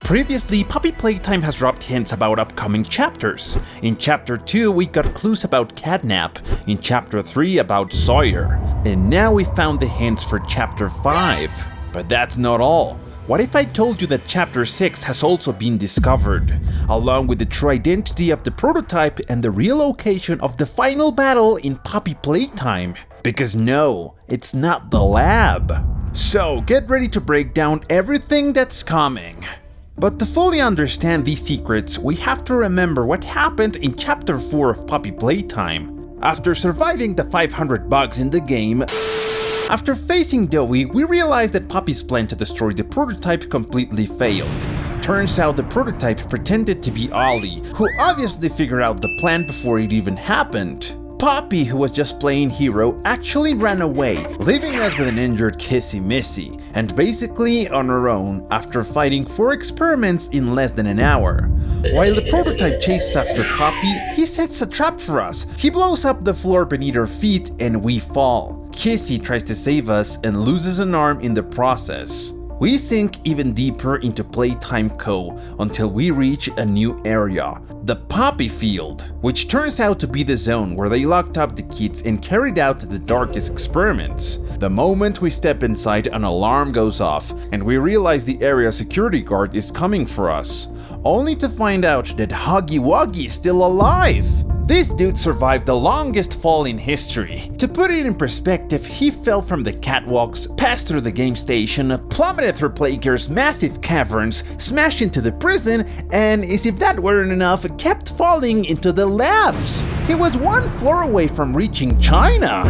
Previously, Poppy Playtime has dropped hints about upcoming chapters. In Chapter 2, we got clues about Catnap, in Chapter 3 about Sawyer, and now we found the hints for Chapter 5. But that's not all. What if I told you that Chapter 6 has also been discovered, along with the true identity of the prototype and the real location of the final battle in Poppy Playtime? Because no, it's not the lab. So get ready to break down everything that's coming. But to fully understand these secrets, we have to remember what happened in Chapter 4 of Poppy Playtime. After surviving the 500 bugs in the game, after facing Doughy, we realized that Poppy's plan to destroy the prototype completely failed. Turns out the prototype pretended to be Ollie, who obviously figured out the plan before it even happened. Poppy, who was just playing hero, actually ran away, leaving us with an injured Kissy Missy, and basically on her own after fighting 4 experiments in less than an hour. While the prototype chases after Poppy, he sets a trap for us. He blows up the floor beneath our feet and we fall. Kissy tries to save us and loses an arm in the process. We sink even deeper into Playtime Co. until we reach a new area, the Poppy Field, which turns out to be the zone where they locked up the kids and carried out the darkest experiments. The moment we step inside, an alarm goes off, and we realize the area security guard is coming for us, only to find out that Wuggy is still alive. This dude survived the longest fall in history. To put it in perspective, he fell from the catwalks, passed through the game station, plummeted through Playcare's massive caverns, smashed into the prison, and as if that weren't enough, kept falling into the labs. He was 1 floor away from reaching China.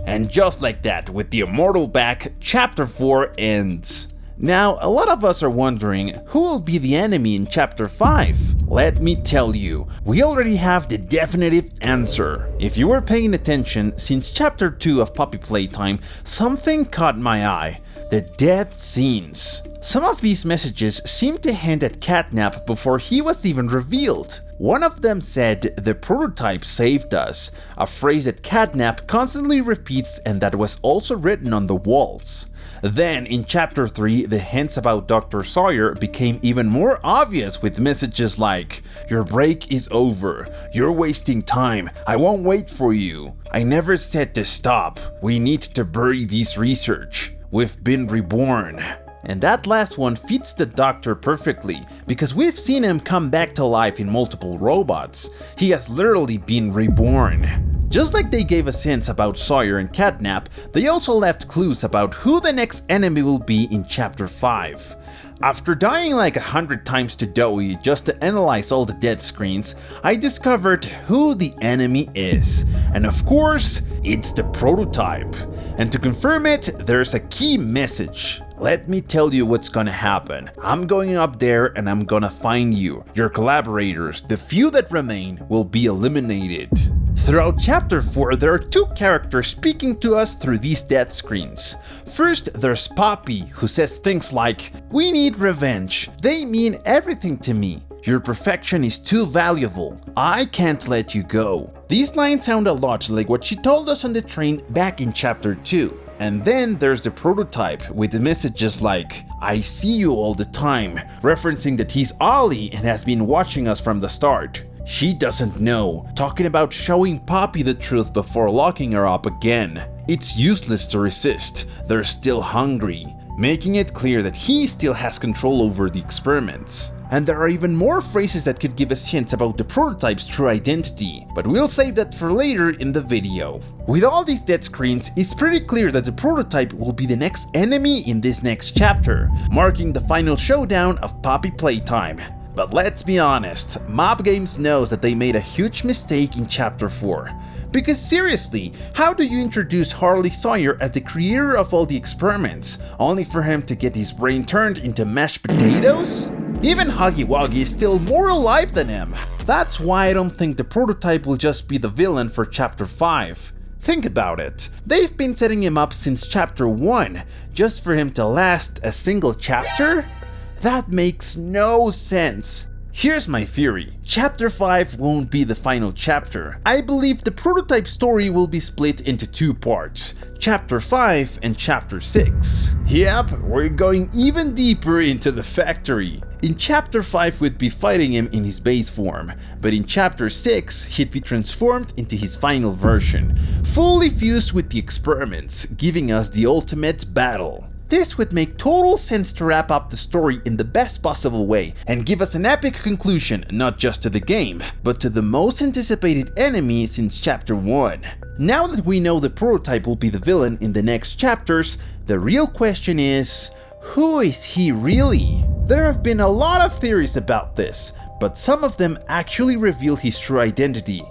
And just like that, with the immortal back, Chapter 4 ends. Now, a lot of us are wondering who will be the enemy in Chapter 5. Let me tell you, we already have the definitive answer. If you were paying attention, since Chapter 2 of Poppy Playtime, something caught my eye: the death scenes. Some of these messages seem to hint at Catnap before he was even revealed. One of them said, "The prototype saved us," a phrase that Catnap constantly repeats and that was also written on the walls. Then, in Chapter 3, the hints about Dr. Sawyer became even more obvious with messages like, "Your break is over. You're wasting time. I won't wait for you. I never said to stop. We need to bury this research. We've been reborn." And that last one fits the Doctor perfectly, because we've seen him come back to life in multiple robots. He has literally been reborn. Just like they gave us hints about Sawyer and Catnap, they also left clues about who the next enemy will be in Chapter 5. After dying like 100 times to Doughy just to analyze all the death screens, I discovered who the enemy is. And of course, it's the prototype. And to confirm it, there's a key message. Let me tell you what's gonna happen. I'm going up there and I'm gonna find you. Your collaborators, the few that remain, will be eliminated. Throughout Chapter 4, there are 2 characters speaking to us through these death screens. First, there's Poppy, who says things like, "We need revenge. They mean everything to me. Your perfection is too valuable. I can't let you go." These lines sound a lot like what she told us on the train back in Chapter 2. And then there's the prototype with messages like, "I see you all the time," referencing that he's Ollie and has been watching us from the start. She doesn't know, talking about showing Poppy the truth before locking her up again. It's useless to resist, they're still hungry, making it clear that he still has control over the experiments. And there are even more phrases that could give us hints about the prototype's true identity, but we'll save that for later in the video. With all these death screens, it's pretty clear that the prototype will be the next enemy in this next chapter, marking the final showdown of Poppy Playtime. But let's be honest, Mob Games knows that they made a huge mistake in Chapter 4. Because seriously, how do you introduce Harley Sawyer as the creator of all the experiments, only for him to get his brain turned into mashed potatoes? Even Wuggy is still more alive than him. That's why I don't think the prototype will just be the villain for Chapter 5. Think about it. They've been setting him up since Chapter 1, just for him to last a single chapter? That makes no sense. Here's my theory. Chapter 5 won't be the final chapter. I believe the prototype story will be split into 2 parts, Chapter 5 and Chapter 6. Yep, we're going even deeper into the factory. In Chapter 5 we'd be fighting him in his base form, but in Chapter 6 he'd be transformed into his final version, fully fused with the experiments, giving us the ultimate battle. This would make total sense to wrap up the story in the best possible way and give us an epic conclusion not just to the game, but to the most anticipated enemy since Chapter 1. Now that we know the prototype will be the villain in the next chapters, the real question is, who is he really? There have been a lot of theories about this, but some of them actually reveal his true identity.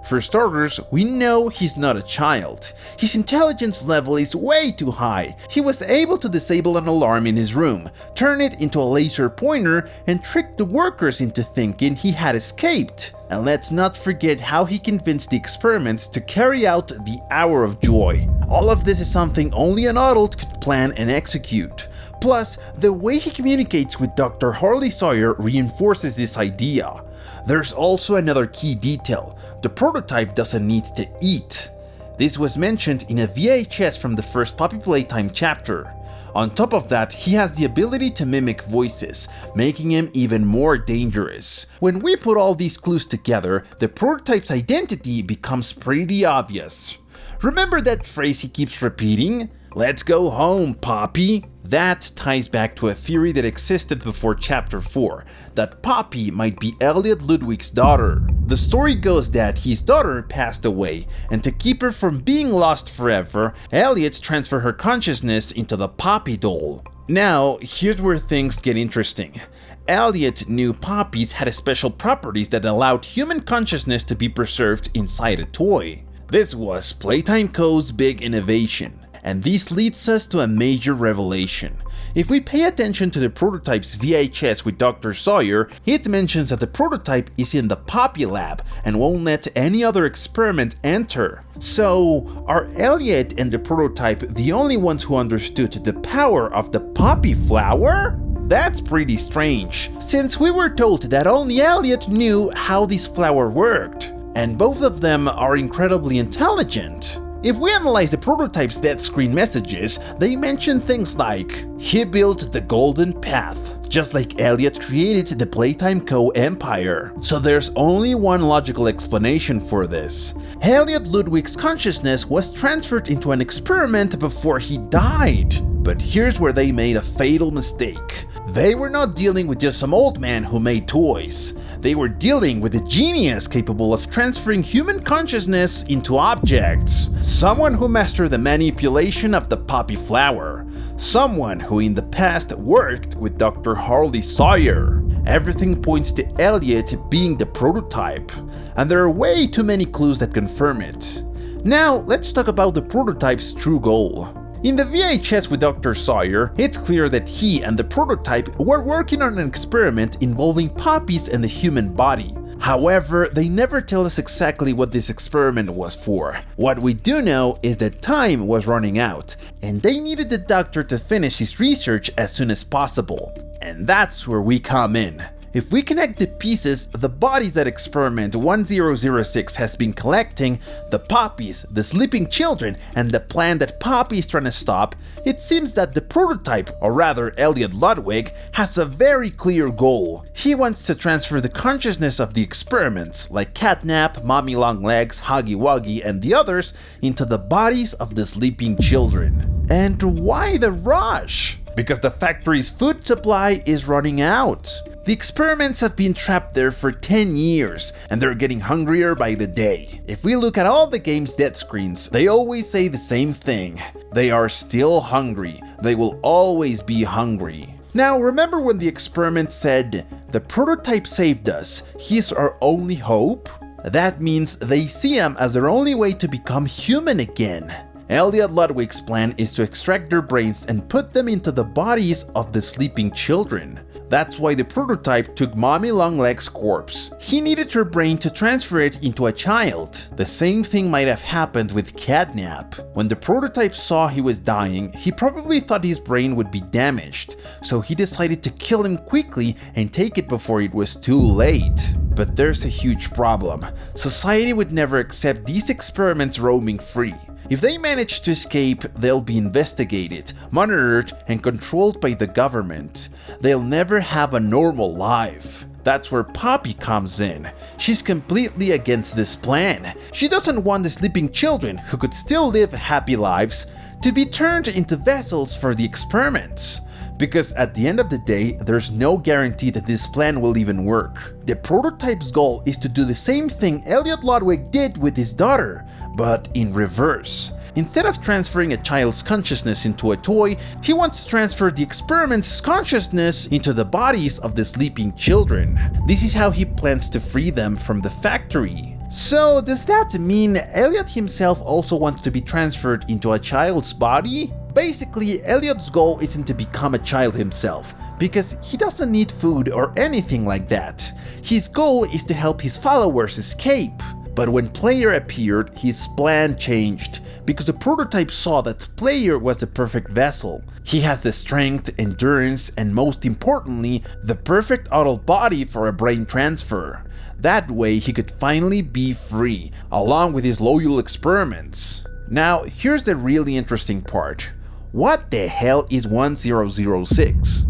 For starters, we know he's not a child. His intelligence level is way too high. He was able to disable an alarm in his room, turn it into a laser pointer, and trick the workers into thinking he had escaped. And let's not forget how he convinced the experiments to carry out the Hour of Joy. All of this is something only an adult could plan and execute. Plus, the way he communicates with Dr. Harley Sawyer reinforces this idea. There's also another key detail. The prototype doesn't need to eat. This was mentioned in a VHS from the first Poppy Playtime chapter. On top of that, he has the ability to mimic voices, making him even more dangerous. When we put all these clues together, the prototype's identity becomes pretty obvious. Remember that phrase he keeps repeating? "Let's go home, Poppy." That ties back to a theory that existed before Chapter 4, that Poppy might be Elliot Ludwig's daughter. The story goes that his daughter passed away, and to keep her from being lost forever, Elliot transferred her consciousness into the Poppy doll. Now, here's where things get interesting. Elliot knew Poppys had special properties that allowed human consciousness to be preserved inside a toy. This was Playtime Co.'s big innovation. And this leads us to a major revelation. If we pay attention to the prototype's VHS with Dr. Sawyer, it mentions that the prototype is in the Poppy lab and won't let any other experiment enter. So, are Elliot and the prototype the only ones who understood the power of the Poppy flower? That's pretty strange, since we were told that only Elliot knew how this flower worked, and both of them are incredibly intelligent. If we analyze the prototype's death screen messages, they mention things like, he built the golden path, just like Elliot created the Playtime Co. empire. So there's only one logical explanation for this. Elliot Ludwig's consciousness was transferred into an experiment before he died. But here's where they made a fatal mistake. They were not dealing with just some old man who made toys. They were dealing with a genius capable of transferring human consciousness into objects. Someone who mastered the manipulation of the Poppy flower. Someone who in the past worked with Dr. Harley Sawyer. Everything points to Elliot being the prototype, and there are way too many clues that confirm it. Now, let's talk about the prototype's true goal. In the VHS with Dr. Sawyer, it's clear that he and the prototype were working on an experiment involving poppies and the human body. However, they never tell us exactly what this experiment was for. What we do know is that time was running out, and they needed the doctor to finish his research as soon as possible. And that's where we come in. If we connect the pieces, the bodies that experiment 1006 has been collecting, the poppies, the sleeping children, and the plan that Poppy is trying to stop, it seems that the prototype, or rather Elliot Ludwig, has a very clear goal. He wants to transfer the consciousness of the experiments, like Catnap, Mommy Longlegs, Huggy Wuggy, and the others, into the bodies of the sleeping children. And why the rush? Because the factory's food supply is running out. The experiments have been trapped there for 10 years, and they're getting hungrier by the day. If we look at all the game's death screens, they always say the same thing. They are still hungry. They will always be hungry. Now, remember when the experiment said, "The prototype saved us. He's our only hope"? That means they see him as their only way to become human again. Elliot Ludwig's plan is to extract their brains and put them into the bodies of the sleeping children. That's why the prototype took Mommy Longleg's corpse. He needed her brain to transfer it into a child. The same thing might have happened with Catnap. When the prototype saw he was dying, he probably thought his brain would be damaged, so he decided to kill him quickly and take it before it was too late. But there's a huge problem. Society would never accept these experiments roaming free. If they manage to escape, they'll be investigated, monitored, and controlled by the government. They'll never have a normal life. That's where Poppy comes in. She's completely against this plan. She doesn't want the sleeping children, who could still live happy lives, to be turned into vessels for the experiments. Because at the end of the day, there's no guarantee that this plan will even work. The prototype's goal is to do the same thing Elliot Ludwig did with his daughter, but in reverse. Instead of transferring a child's consciousness into a toy, he wants to transfer the experiment's consciousness into the bodies of the sleeping children. This is how he plans to free them from the factory. So does that mean Elliot himself also wants to be transferred into a child's body? Basically, Elliot's goal isn't to become a child himself, because he doesn't need food or anything like that. His goal is to help his followers escape. But when Player appeared, his plan changed, because the prototype saw that Player was the perfect vessel. He has the strength, endurance, and most importantly, the perfect adult body for a brain transfer. That way he could finally be free, along with his loyal experiments. Now, here's the really interesting part. What the hell is 1006?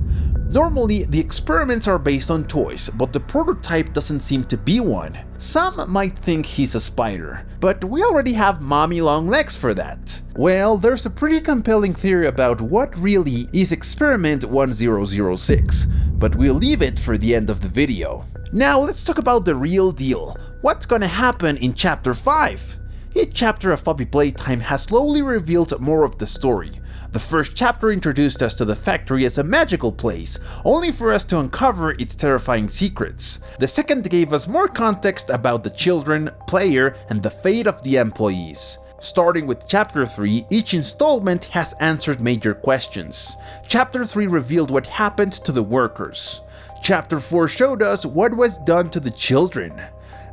Normally, the experiments are based on toys, but the prototype doesn't seem to be one. Some might think he's a spider, but we already have Mommy Longlegs for that. Well, there's a pretty compelling theory about what really is Experiment 1006, but we'll leave it for the end of the video. Now let's talk about the real deal. What's gonna happen in Chapter 5? Each chapter of Poppy Playtime has slowly revealed more of the story. The first chapter introduced us to the factory as a magical place, only for us to uncover its terrifying secrets. The second gave us more context about the children, Player, and the fate of the employees. Starting with Chapter 3, each installment has answered major questions. Chapter 3 revealed what happened to the workers. Chapter 4 showed us what was done to the children.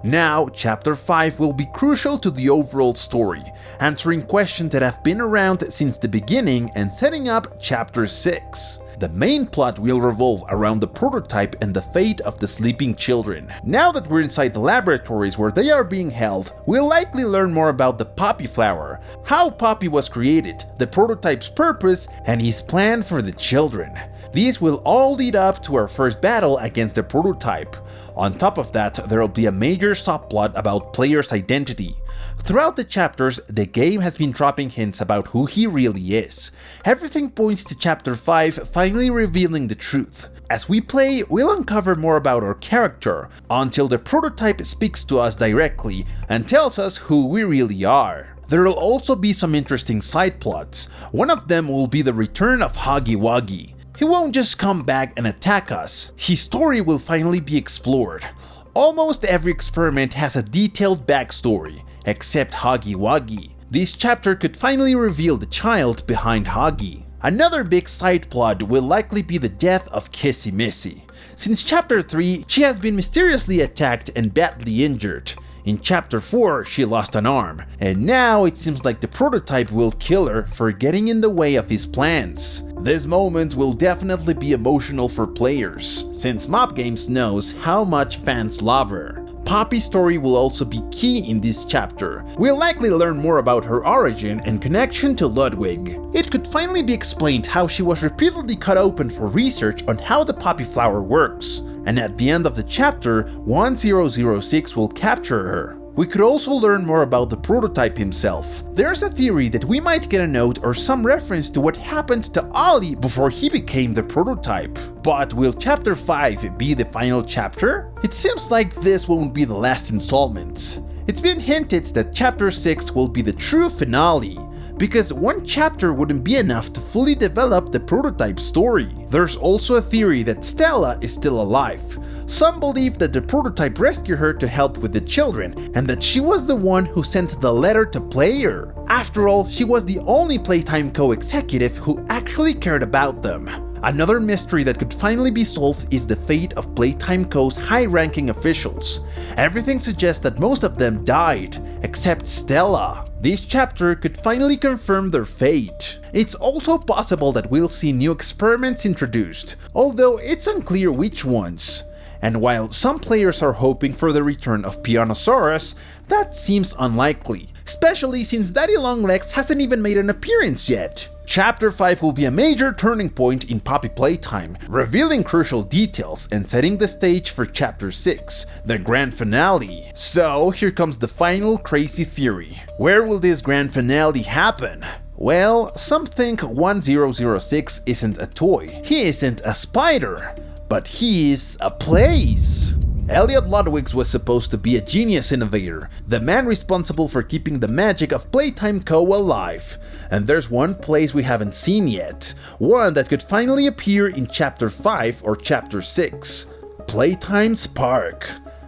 Now, Chapter 5 will be crucial to the overall story, answering questions that have been around since the beginning and setting up Chapter 6. The main plot will revolve around the prototype and the fate of the sleeping children. Now that we're inside the laboratories where they are being held, we'll likely learn more about the Poppy flower, how Poppy was created, the prototype's purpose, and his plan for the children. These will all lead up to our first battle against the prototype. On top of that, there will be a major subplot about Player's identity. Throughout the chapters, the game has been dropping hints about who he really is. Everything points to Chapter 5 finally revealing the truth. As we play, we'll uncover more about our character, until the prototype speaks to us directly and tells us who we really are. There will also be some interesting side plots. One of them will be the return of Wuggy. He won't just come back and attack us. His story will finally be explored. Almost every experiment has a detailed backstory, except Wuggy. This chapter could finally reveal the child behind Huggy. Another big side plot will likely be the death of Kissy Missy. Since Chapter 3, she has been mysteriously attacked and badly injured. In Chapter 4, she lost an arm, and now it seems like the prototype will kill her for getting in the way of his plans. This moment will definitely be emotional for players, since Mob Games knows how much fans love her. Poppy's story will also be key in this chapter. We'll likely learn more about her origin and connection to Ludwig. It could finally be explained how she was repeatedly cut open for research on how the Poppy flower works. And at the end of the chapter, 1006 will capture her. We could also learn more about the prototype himself. There's a theory that we might get a note or some reference to what happened to Ollie before he became the prototype. But will Chapter 5 be the final chapter? It seems like this won't be the last installment. It's been hinted that Chapter 6 will be the true finale, because one chapter wouldn't be enough to fully develop the prototype story. There's also a theory that Stella is still alive. Some believe that the prototype rescued her to help with the children, and that she was the one who sent the letter to Player. After all, she was the only Playtime co-executive who actually cared about them. Another mystery that could finally be solved is the fate of Playtime Co.'s high-ranking officials. Everything suggests that most of them died, except Stella. This chapter could finally confirm their fate. It's also possible that we'll see new experiments introduced, although it's unclear which ones. And while some players are hoping for the return of Pianosaurus, that seems unlikely, especially since Daddy Longlegs hasn't even made an appearance yet. Chapter 5 will be a major turning point in Poppy Playtime, revealing crucial details and setting the stage for Chapter 6, the grand finale. So here comes the final crazy theory. Where will this grand finale happen? Well, some think 1006 isn't a toy, he isn't a spider, but he's a place. Elliot Ludwig was supposed to be a genius innovator, the man responsible for keeping the magic of Playtime Co. alive. And there's one place we haven't seen yet, one that could finally appear in Chapter 5 or Chapter 6. Playtime's Park.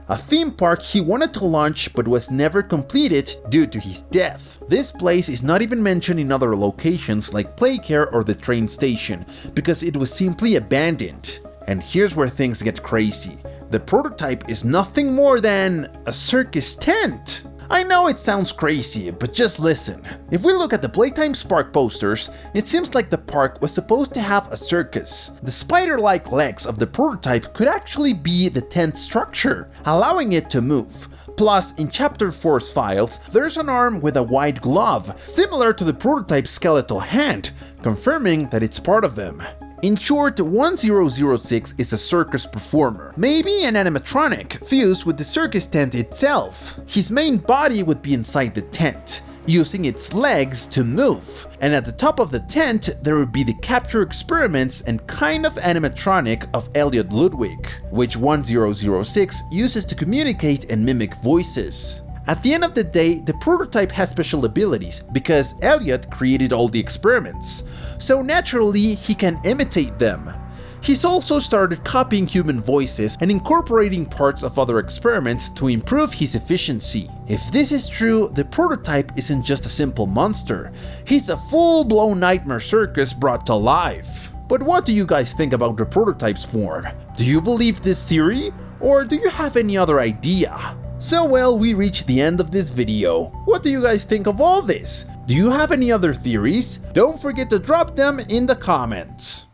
A theme park he wanted to launch but was never completed due to his death. This place is not even mentioned in other locations like Playcare or the train station, because it was simply abandoned. And here's where things get crazy. The prototype is nothing more than a circus tent. I know it sounds crazy, but just listen. If we look at the Playtime Park posters, it seems like the park was supposed to have a circus. The spider-like legs of the prototype could actually be the tent structure, allowing it to move. Plus, in Chapter 4's files, there's an arm with a white glove, similar to the prototype's skeletal hand, confirming that it's part of them. In short, 1006 is a circus performer, maybe an animatronic, fused with the circus tent itself. His main body would be inside the tent, using its legs to move, and at the top of the tent there would be the capture experiments and kind of animatronic of Elliot Ludwig, which 1006 uses to communicate and mimic voices. At the end of the day, the prototype has special abilities because Elliot created all the experiments, so naturally he can imitate them. He's also started copying human voices and incorporating parts of other experiments to improve his efficiency. If this is true, the prototype isn't just a simple monster, he's a full-blown nightmare circus brought to life. But what do you guys think about the prototype's form? Do you believe this theory? Or do you have any other idea? So well, we reached the end of this video. What do you guys think of all this? Do you have any other theories? Don't forget to drop them in the comments.